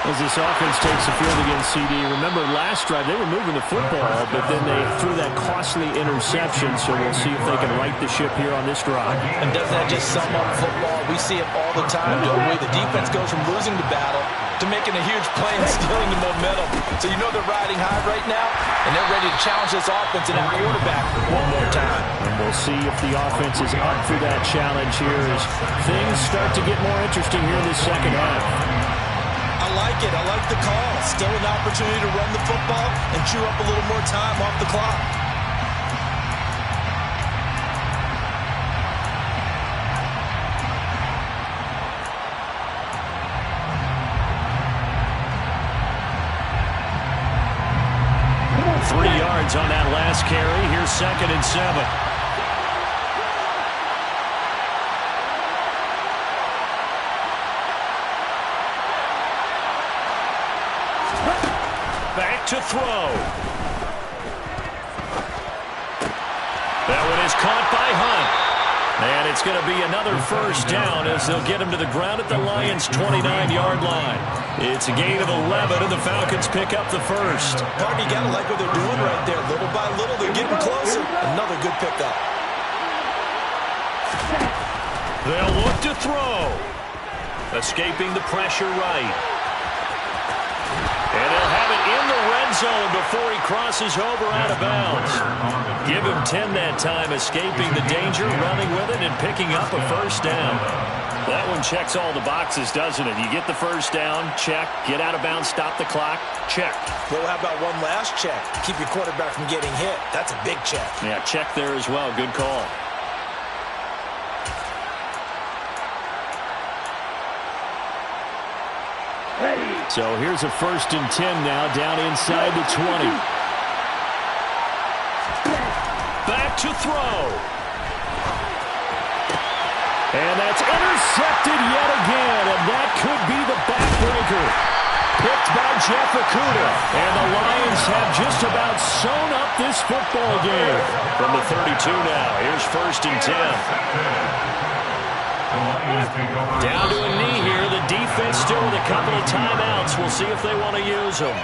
As this offense takes the field against CD, remember last drive they were moving the football, but then they threw that costly interception, so we'll see if they can right the ship here on this drive. And doesn't that just sum up football? We see it all the time, don't we? The defense goes from losing the battle to making a huge play and stealing the momentum. So you know they're riding high right now, and they're ready to challenge this offense and that quarterback one more time. And we'll see if the offense is up for that challenge here as things start to get more interesting here in the second half. I like it. I like the call. Still an opportunity to run the football and chew up a little more time off the clock. Three yards on that last carry. Here's 2nd and 7. Back to throw. That one is caught by Hunt. And it's going to be another first down as they'll get him to the ground at the Lions' 29-yard line. It's a gain of 11, and the Falcons pick up the first. Party, you got to like what they're doing right there. Little by little, they're getting closer. Another good pickup. They'll look to throw. Escaping the pressure right. And he'll have it in the red zone before he crosses over out of bounds. Give him 10 that time, escaping the danger, running with it, and picking up a first down. That one checks all the boxes, doesn't it? You get the first down, check. Get out of bounds, stop the clock, check. Well, how about one last check? Keep your quarterback from getting hit. That's a big check. Yeah, check there as well. Good call. So here's a 1st and 10 now, down inside the 20. Back to throw. And that's intercepted yet again, and that could be the backbreaker. Picked by Jeff Okudah. And the Lions have just about sewn up this football game. From the 32 now, here's 1st and 10. Down to a knee here. The defense still with a couple of timeouts. We'll see if they want to use them.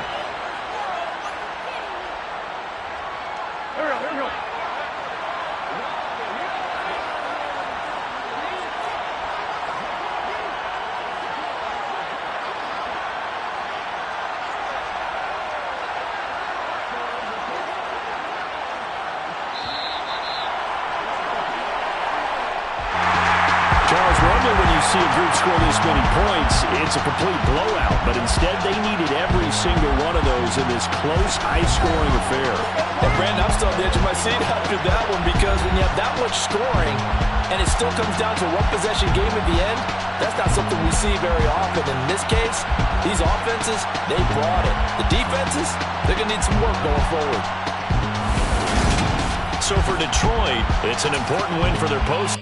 see a group score this many points, it's a complete blowout. But instead, they needed every single one of those in this close, high-scoring affair. And Brandon, I'm still on the edge of my seat after that one, because when you have that much scoring and it still comes down to a one-possession game at the end, that's not something we see very often. In this case, these offenses, they brought it. The defenses, they're going to need some work going forward. So for Detroit, it's an important win for their post.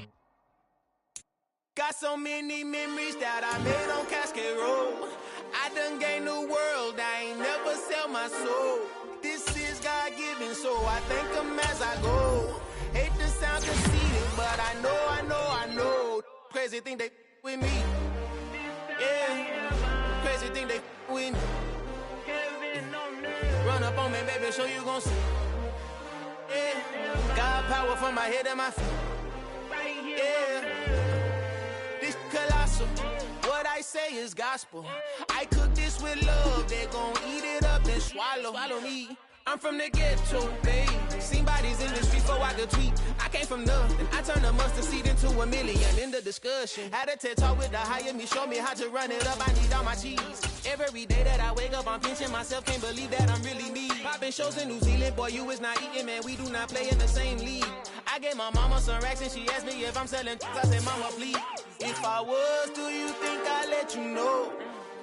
Got so many memories that I made on Cascade Road. I done gained the world, I ain't never sell my soul. This is God-given, so I thank him as I go. Hate to sound conceited, but I know. Crazy thing they with me. Yeah, crazy thing they with me. Run up on me, baby, show you gon' see. Yeah, God power from my head and my feet. Yeah, this colossal. What I say is gospel. I cook this with love. They gon' eat it up and swallow me. I'm from the ghetto, babe. Seen bodies in the streets before I could tweet. I came from nothing. I turned a mustard seed into $1 million. In the discussion, had a TED talk with the higher me. Show me how to run it up. I need all my cheese. Every day that I wake up, I'm pinching myself. Can't believe that I'm really me. Popping shows in New Zealand, boy, you is not eating, man. We do not play in the same league. I gave my mama some racks and she asked me if I'm selling. I said, mama, please. If I was, do you think I'd let you know?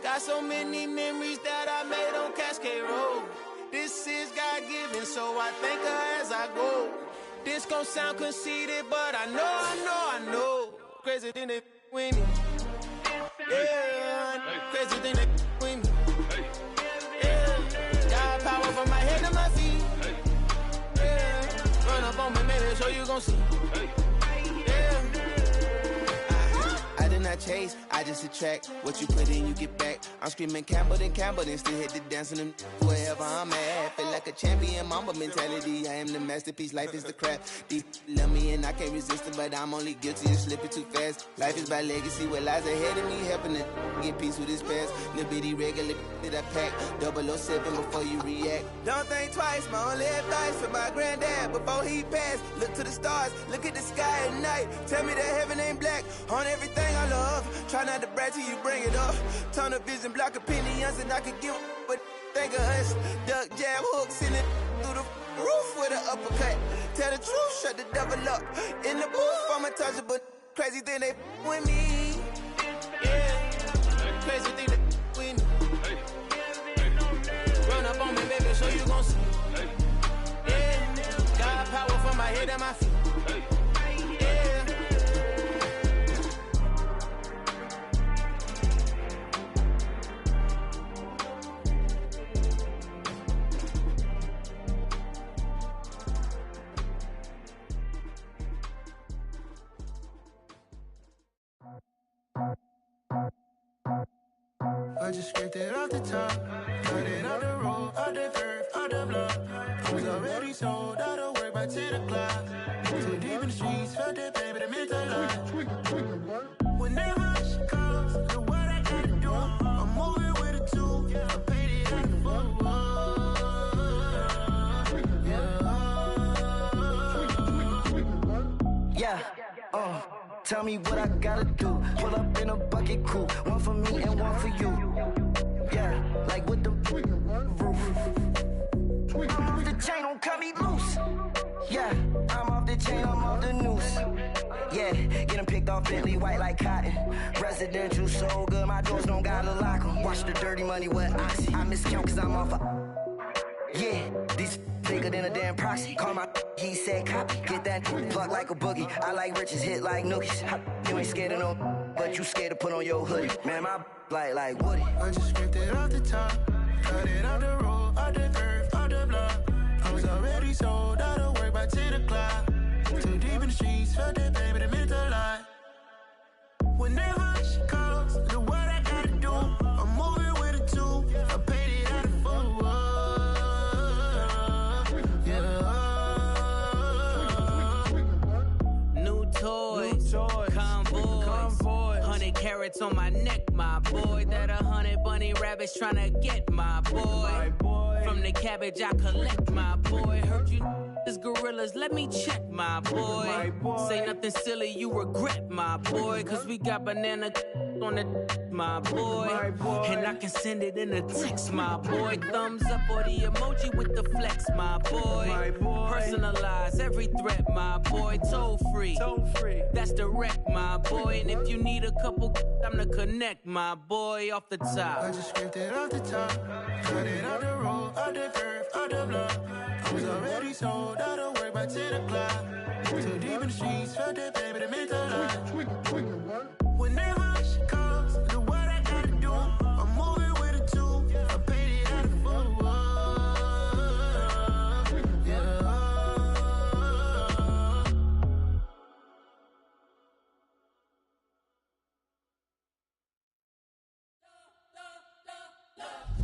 Got so many memories that I made on Cascade Road. This is God-given, so I thank her as I go. This gon' sound conceited, but I know. Crazy thing they with me. Yeah, crazy thing they with me. Yeah, got power from my head to my feet. Yeah, run up on me, maybe so you gon' see. I did not chase, I just attract. What you put in, you get back. I'm screaming Campbell, then still hit the dancing and wherever I'm at. Feel like a champion, mamba mentality. I am the masterpiece, life is the crap. Deep love me and I can't resist it, but I'm only guilty of slipping too fast. Life is by legacy, what lies ahead of me, helping to get peace with this past. Little bitty regular that I pack, 007 before you react. Don't think twice, my only advice for my granddad before he passed. Look to the stars, look at the sky at night. Tell me that heaven ain't black on everything I love. Try not to brag till you bring it up. Tunnel vision, block opinions, and I could give but think of us. Duck jab hooks in it through the roof with an uppercut. Tell the truth, shut the devil up. In the booth, I'm untouchable. Crazy thing they with me. Yeah, crazy thing they with me. Run up on me, baby, so you gon' see. Yeah, got power from my head and my feet. I just scraped it off the top, cut it off the road, off the curve, off the block. I was already sold out of work by 10 o'clock. Too deep in the streets, felt that baby, the mental line. Whenever she calls, the what I gotta do, I'm moving with a two. I paid it out the full. Yeah, tell me what I gotta do. Pull up in a bucket crew, one for me and one for you. Yeah, like with the roof. I'm off the chain, don't cut me loose. Yeah, I'm off the chain, I'm off the noose. Yeah, get them picked off Bentley, white like cotton. Residential so good, my doors don't gotta lock them. Watch the dirty money with oxy. I miscount cause I'm off a... Yeah, these bigger than a damn proxy. Call my he said copy. Get that plug like a boogie. I like riches, hit like nookies. You ain't scared of no, but you scared to put on your hoodie. Man, my like Woody. I just scraped it off the top, cut it off the road, off the curve, off the block. I was already sold out of work by 10 o'clock. Too deep in the streets, felt that baby, the mental line. Whenever she calls, the what I gotta do, I'm moving with a two. I paid it out of full. New toys, convoys, 100 carats on my neck, my boy. That 100 bunny rabbits tryna get my boy. From the cabbage I collect, my boy. Heard you This gorillas, let me check, my boy. Say nothing silly, you regret, my boy. Cause we got banana on the my boy. And I can send it in a text, my boy. Thumbs up or the emoji with the flex, my boy. Personalize every threat, my boy. Toll free. That's direct, my boy. And if you need a couple, I'm to connect, my boy, off the top. I just scraped it off the top. Cut it out the road, out the curve, out the block. I was already sold out of work by 10 o'clock. Too deep in the streets, felt that baby, the mental lie. Whenever she calls, do what I gotta do. I'm moving with a two. I paid it out of full.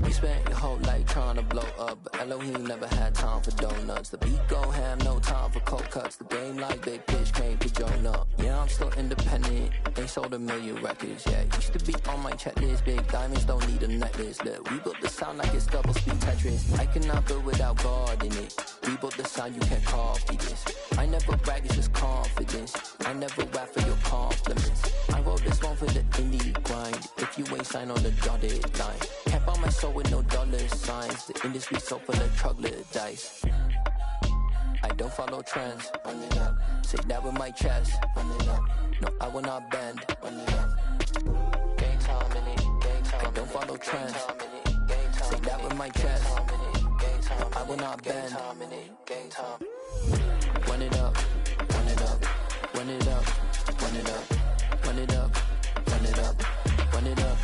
You spent your whole life trying to blow up, but Elohim never had time for donuts. The beat go ham, no time for cold cuts. The game like Big Fish came to join up. Yeah, I'm still independent, ain't sold a million records yet. Used to be on my checklist, big diamonds don't need a necklace. Look, we built the sound like it's double speed Tetris. I cannot build without God in it. We built the sound, you can't copy this. I never brag, it's just confidence. I never rap for your compliments. I wrote this one for the indie grind. If you ain't signed on the dotted line, can't buy my soul with no dollar signs. The industry so full of troglodytes. I don't follow trends. Run it up. Say that with my chest. Run it up. No, I will not bend. Run it up. Gang time in it. Gang time. I don't follow trends. Say that with my chest. No, I will not bend. Gang time. Run it up. Run it up. Run it up. Run it up. Run it up. Run it up. Run it up.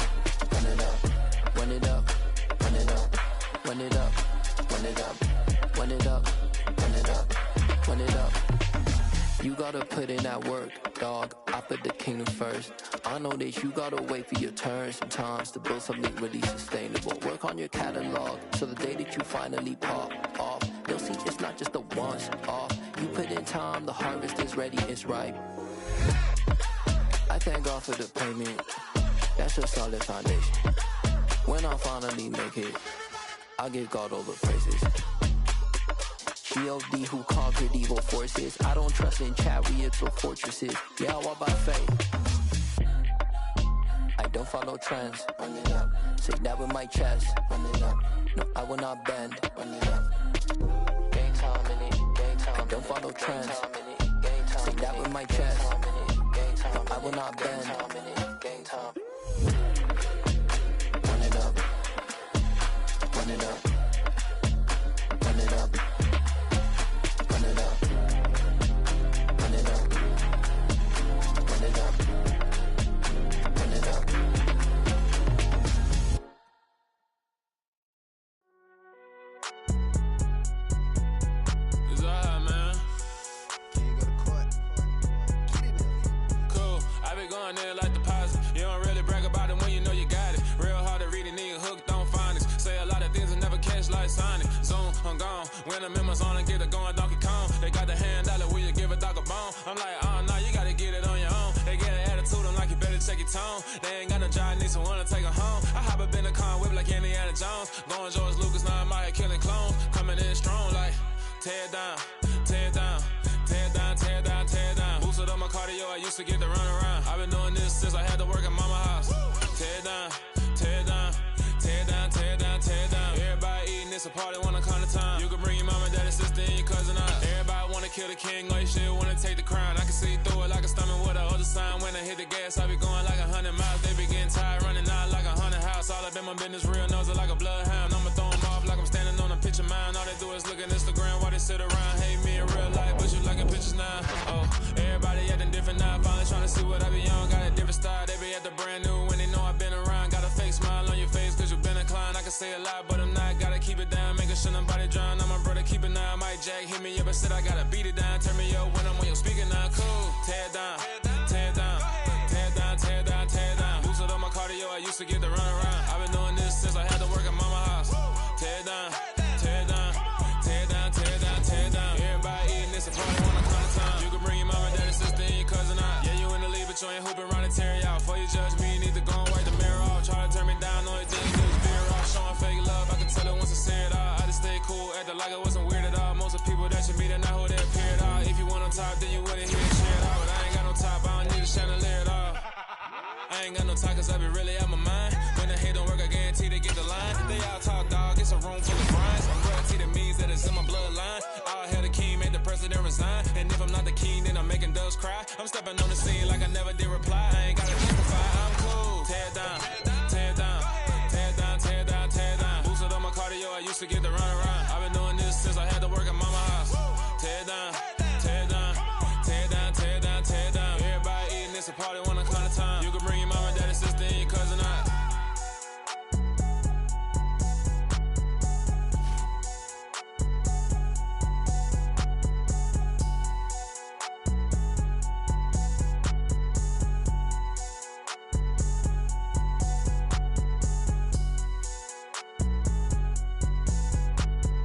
Run it up. Run it up. Run it up. Run it up. Run it up. Run it up. Run it up. Run it up. You gotta put in that work, dog. I put the kingdom first. I know that you gotta wait for your turn sometimes to build something really sustainable. Work on your catalog so the day that you finally pop off, you'll see it's not just a once off. You put in time, the harvest is ready, it's ripe. I thank God for the payment. That's a solid foundation. When I finally make it, I give God all the praises. G.O.D. who conquered evil forces. I don't trust in chariots or fortresses. Yeah, I walk by faith. I don't follow trends. Run it up. Say that with my chest. Run it up. No, I will not bend. Run it up. Gang time in it. Gang time. I don't follow trends. Say that with my chest. No, I will not bend. Gang time. Run it up. Run it up. Run it up. Run it up. Run it up. Run it up. Run it up. It's alright, man. Cool. I be going there like deposit. You don't really brag about it when you know you got it. Real hard to read a nigga hooked on phonics. Say a lot of things and never catch like Sonic. Zoom, I'm gone. When the members on and get it going Donkey Kong. They got the hand dollar, will you give a dog a bone? I'm like, oh no, you gotta get it on your own. They get an attitude, I'm like, you better check your tone. They ain't got no job, need someone to take her home. I hop up in the car, whip like Indiana Jones. Going George Lucas, now I'm out here killing clones. Coming in strong like, tear down, tear down, tear down, tear down, tear down. Boosted up my cardio, I used to get to run around. I've been doing this since I had to work at mama house. Tear down, tear down, tear down, tear down, tear down. Everybody eating, it's a party, wanna come to time. You can bring your mama, daddy, sister, and your cousin out. Everybody wanna kill the king, or you shit wanna take the crown. I can see through it like a stomach with a other sign. When I hit the gas, I be going like 100 miles. They be getting tired, running out like 100 house. All up in my business, real nose it like a bloodhound. I'ma throw them off like I'm standing on a picture mound. All they do is look at Instagram while they sit around. Hate me in real life, but you liking pictures now. Oh, everybody acting different now. Finally trying to see what I be on. Got a different style, they be at the brand new when they know I've been around. Got a fake smile on your face cause you been inclined. I can say a lot, but I'm not. Gotta keep it down, making sure nobody drown. I'm my brother, keep it now. Mike Jack hit me up and said I gotta beat it down. Turn me up when I'm on your speaker now. Cool, tear down, tear down, tear down, tear down, tear down. Boosted up my cardio, I used to get to run around. I've been doing this since I had to work at mama house. Tear down, tear down, tear down, tear down, tear down. Everybody eating this, a party, wanna come to time. You can bring your mama, daddy, sister, and your cousin out. Yeah, you in the lead, but you ain't hooping around and tear you out. Before you judge me, you need to go and wipe the mirror off. Try to turn me down, only thing you do is veer off. Showing fake love, I can tell it once I say it all. I just stay cool, acting like I wasn't weird at all. Most of the people that you meet are not top, then you wouldn't hear shit out. But I ain't got no top, I don't need a chandelier at all. I ain't got no talk, cause I be really out my mind. When the hate don't work, I guarantee they get the line. They all talk, dog, it's a room full of grinds. I'm royalty, that means that it's in my bloodline. All hell the king, made the president resign. And if I'm not the king, then I'm making doves cry. I'm stepping on the scene like I never did reply. I ain't got